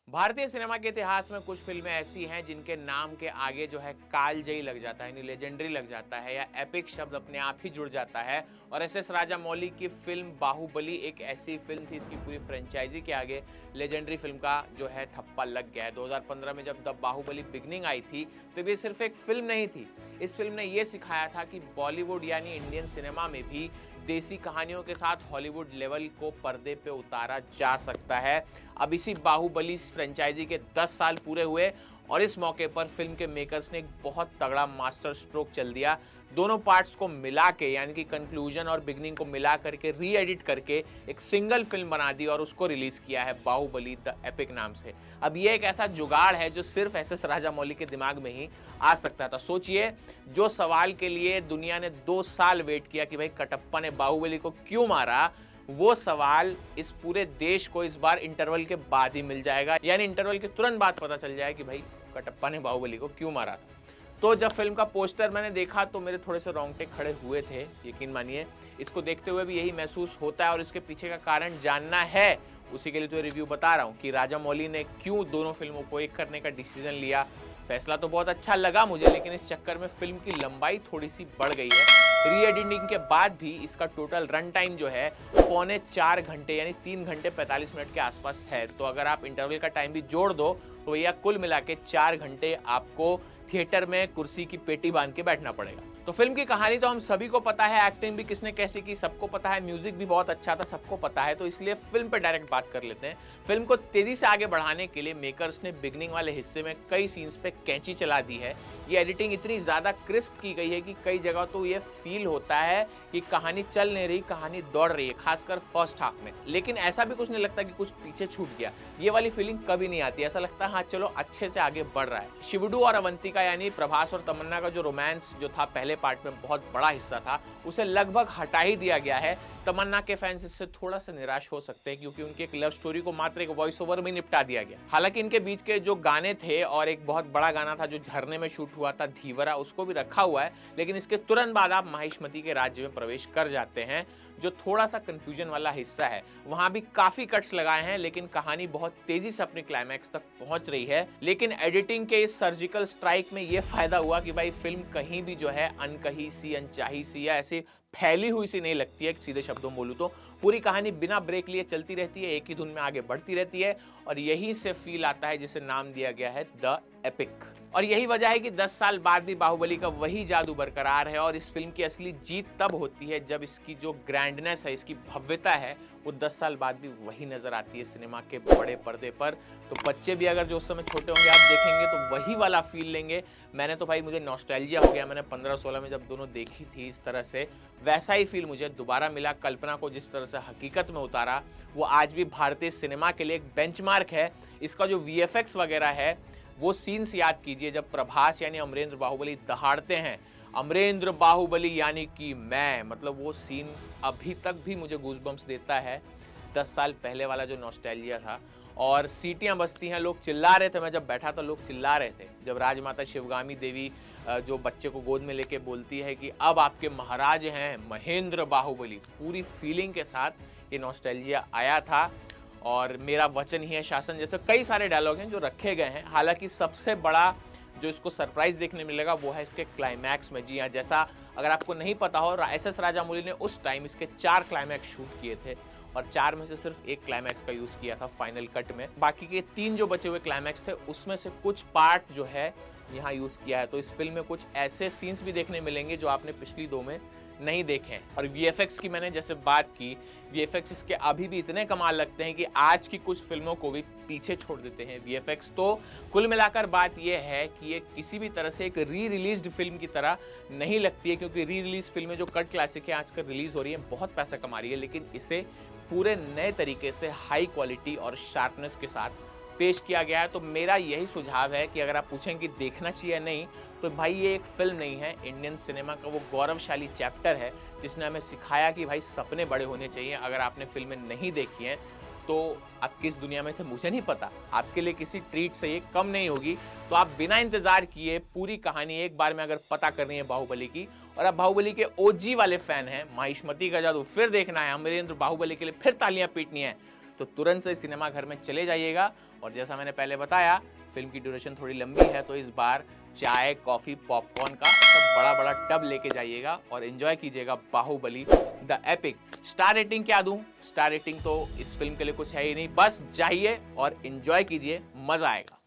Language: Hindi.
भारतीय सिनेमा के इतिहास में कुछ फिल्में ऐसी हैं जिनके नाम के आगे जो है कालजयी लग जाता है, यानी लेजेंडरी लग जाता है, या एपिक शब्द अपने आप ही जुड़ जाता है। और एस राजामौली की फिल्म बाहुबली एक ऐसी फिल्म थी, इसकी पूरी फ्रेंचाइजी के आगे लेजेंडरी फिल्म का जो है ठप्पा लग गया है। 2015 में जब द बाहुबली बिगनिंग आई थी तो ये सिर्फ एक फिल्म नहीं थी, इस फिल्म ने ये सिखाया था कि बॉलीवुड यानी इंडियन सिनेमा में भी देसी कहानियों के साथ हॉलीवुड लेवल को पर्दे पे उतारा जा सकता है। अब इसी बाहुबली फ्रेंचाइजी के 10 साल पूरे हुए और इस मौके पर फिल्म के मेकर्स ने एक बहुत तगड़ा मास्टर स्ट्रोक चल दिया। दोनों पार्ट्स को मिला के, यानी कि कंक्लूजन और बिगनिंग को मिला करके री एडिट करके एक सिंगल फिल्म बना दी और उसको रिलीज किया है बाहुबली द एपिक नाम से। अब ये एक ऐसा जुगाड़ है जो सिर्फ एस राजामौली के दिमाग में ही आ सकता था। सोचिए, जो सवाल के लिए दुनिया ने 2 साल वेट किया कि भाई कटप्पा ने बाहुबली को क्यों मारा, वो सवाल इस पूरे देश को इस बार इंटरवल के बाद ही मिल जाएगा, यानी इंटरवल के तुरंत बाद पता चल जाए कि भाई कटप्पा ने बाहुबली को क्यों मारा था। तो जब फिल्म का पोस्टर मैंने देखा तो मेरे थोड़े से रोंगटे खड़े हुए थे, यकीन मानिए। इसको देखते हुए भी यही महसूस होता है और इसके पीछे का कारण जानना है, उसी के लिए तो रिव्यू बता रहा हूँ कि राजामौली ने क्यों दोनों फिल्मों को एक करने का डिसीजन लिया। फैसला तो बहुत अच्छा लगा मुझे, लेकिन इस चक्कर में फिल्म की लंबाई थोड़ी सी बढ़ गई है। री एडिटिंग के बाद भी इसका टोटल रन टाइम जो है 3.25 घंटे यानी 3 घंटे 45 मिनट के आसपास है। तो अगर आप इंटरवल का टाइम भी जोड़ दो तो भैया कुल मिला के 4 घंटे आपको थिएटर में कुर्सी की पेटी बांध के बैठना पड़ेगा। तो फिल्म की कहानी तो हम सभी को पता है, एक्टिंग भी किसने कैसी की सबको पता है, म्यूजिक भी बहुत अच्छा था सबको पता है, तो इसलिए फिल्म पे डायरेक्ट बात कर लेते हैं। फिल्म को तेजी से आगे बढ़ाने के लिए मेकर्स ने बिगनिंग वाले हिस्से में कई सीन्स पे कैंची चला दी है। ये एडिटिंग इतनी ज्यादा क्रिस्प की गई है कि कई जगह तो ये फील होता है कि कहानी चल नहीं रही, कहानी दौड़ रही है, खासकर फर्स्ट हाफ में। लेकिन ऐसा भी कुछ नहीं लगता कि कुछ पीछे छूट गया, ये वाली फीलिंग कभी नहीं आती। ऐसा लगता है हाँ चलो अच्छे से आगे बढ़ रहा है। शिवडू और अवंतिका यानी प्रभास और तमन्ना का जो रोमांस जो था पहले पार्ट में बहुत बड़ा हिस्सा था, उसे लगभग हटा ही दिया गया है। तमन्ना के फैंस इससे थोड़ा सा निराश हो सकते हैं क्योंकि उनकी एक लव स्टोरी को मात्र एक वॉइस ओवर में निपटा दिया गया। हालांकि इनके बीच के जो गाने थे और एक बहुत बड़ा गाना था जो झरने में शूट हुआ था धीवरा, उसको भी रखा हुआ है, लेकिन इसके तुरंत बाद आप माहिष्मती के राज्य में प्रवेश कर जाते हैं जो थोड़ा सा कंफ्यूजन वाला हिस्सा है। वहां भी काफी कट्स लगाए हैं लेकिन कहानी बहुत तेजी से अपने क्लाइमैक्स तक पहुंच रही है। लेकिन एडिटिंग के इस सर्जिकल स्ट्राइक में यह फायदा हुआ कि भाई फिल्म कहीं भी जो है अनकही सी, अनचाही सी या ऐसी फैली हुई सी नहीं लगती है। सीधे शब्दों में बोलूं तो पूरी कहानी बिना ब्रेक लिए चलती रहती है, एक ही धुन में आगे बढ़ती रहती है और यही से फील आता है जिसे नाम दिया गया है द एपिक। और यही वजह है कि 10 साल बाद भी बाहुबली का वही जादू बरकरार है और इस फिल्म की असली जीत तब होती है जब इसकी जो ग्रैंडनेस है, इसकी भव्यता है, वो 10 साल बाद भी वही नजर आती है सिनेमा के बड़े पर्दे पर। तो बच्चे भी अगर जो उस समय छोटे होंगे आप देखेंगे तो वही वाला फील लेंगे। मैंने तो भाई मुझे नॉस्टैल्जिया हो गया, मैंने 15-16 में जब दोनों देखी थी इस तरह से, वैसा ही फील मुझे दोबारा मिला। कल्पना को जिस तरह से हकीकत में उतारा वो आज भी भारतीय सिनेमा के लिए एक बेंचमार्क है। इसका जो वीएफएक्स वगैरह है, वो सीन्स याद कीजिए जब प्रभास यानी अमरेंद्र बाहुबली दहाड़ते हैं, अमरेंद्र बाहुबली यानी कि मैं, मतलब वो सीन अभी तक भी मुझे गूज़बम्प्स देता है। 10 साल पहले वाला जो नॉस्टैल्जिया था, और सीटियां बजती हैं, लोग चिल्ला रहे थे, मैं जब बैठा था लोग चिल्ला रहे थे जब राजमाता शिवगामी देवी जो बच्चे को गोद में लेके बोलती है कि अब आपके महाराज हैं महेंद्र बाहुबली। पूरी फीलिंग के साथ ये नॉस्टैल्जिया आया था। और मेरा वचन ही है शासन जैसे कई सारे डायलॉग हैं जो रखे गए हैं। हालांकि सबसे बड़ा जो इसको सरप्राइज देखने मिलेगा वो है इसके क्लाइमैक्स में। जी हाँ, जैसा अगर आपको नहीं पता हो, एस राजामौली ने उस टाइम इसके 4 क्लाइमैक्स शूट किए थे और 4 में से सिर्फ एक क्लाइमैक्स का यूज किया था फाइनल कट में। बाकी के 3 जो बचे हुए क्लाइमैक्स थे उसमें से कुछ पार्ट जो है यहाँ यूज किया है। तो इस फिल्म में कुछ ऐसे सीन्स भी देखने मिलेंगे जो आपने पिछली 2 में नहीं देखे हैं। और वीएफएक्स की मैंने जैसे बात की, वीएफएक्स इसके अभी भी इतने कमाल लगते हैं कि आज की कुछ फिल्मों को भी पीछे छोड़ देते हैं वीएफएक्स। तो कुल मिलाकर बात यह है कि ये किसी भी तरह से एक री रिलीज्ड फिल्म की तरह नहीं लगती है, क्योंकि री रिलीज फिल्में जो कट क्लासिक है आजकल रिलीज हो रही है, बहुत पैसा कमा रही है, लेकिन इसे पूरे नए तरीके से हाई क्वालिटी और शार्पनेस के साथ पेश किया गया है। तो मेरा यही सुझाव है कि अगर आप पूछें कि देखना चाहिए नहीं, तो भाई ये एक फिल्म नहीं है, इंडियन सिनेमा का वो गौरवशाली चैप्टर है जिसने हमें सिखाया कि भाई सपने बड़े होने चाहिए। अगर आपने फिल्में नहीं देखी हैं तो आप किस दुनिया में थे मुझे नहीं पता, आपके लिए किसी ट्रीट से ये कम नहीं होगी। तो आप बिना इंतजार किए पूरी कहानी एक बार में अगर पता करनी है बाहुबली की, और आप बाहुबली के ओजी वाले फैन हैं, माहिष्मती का जादू फिर देखना है, अमरेंद्र बाहुबली के लिए फिर तालियां पीटनी है, तो तुरंत से सिनेमा घर में चले जाइएगा। और जैसा मैंने पहले बताया, फिल्म की ड्यूरेशन थोड़ी लंबी है, तो इस बार चाय, कॉफी, पॉपकॉर्न का सब बड़ा बड़ा टब लेके जाइएगा और एंजॉय कीजिएगा Baahubali the epic. Star rating क्या दूं? स्टार रेटिंग तो इस फिल्म के लिए कुछ है ही नहीं, बस जाइए और एंजॉय कीजिए, मजा आएगा।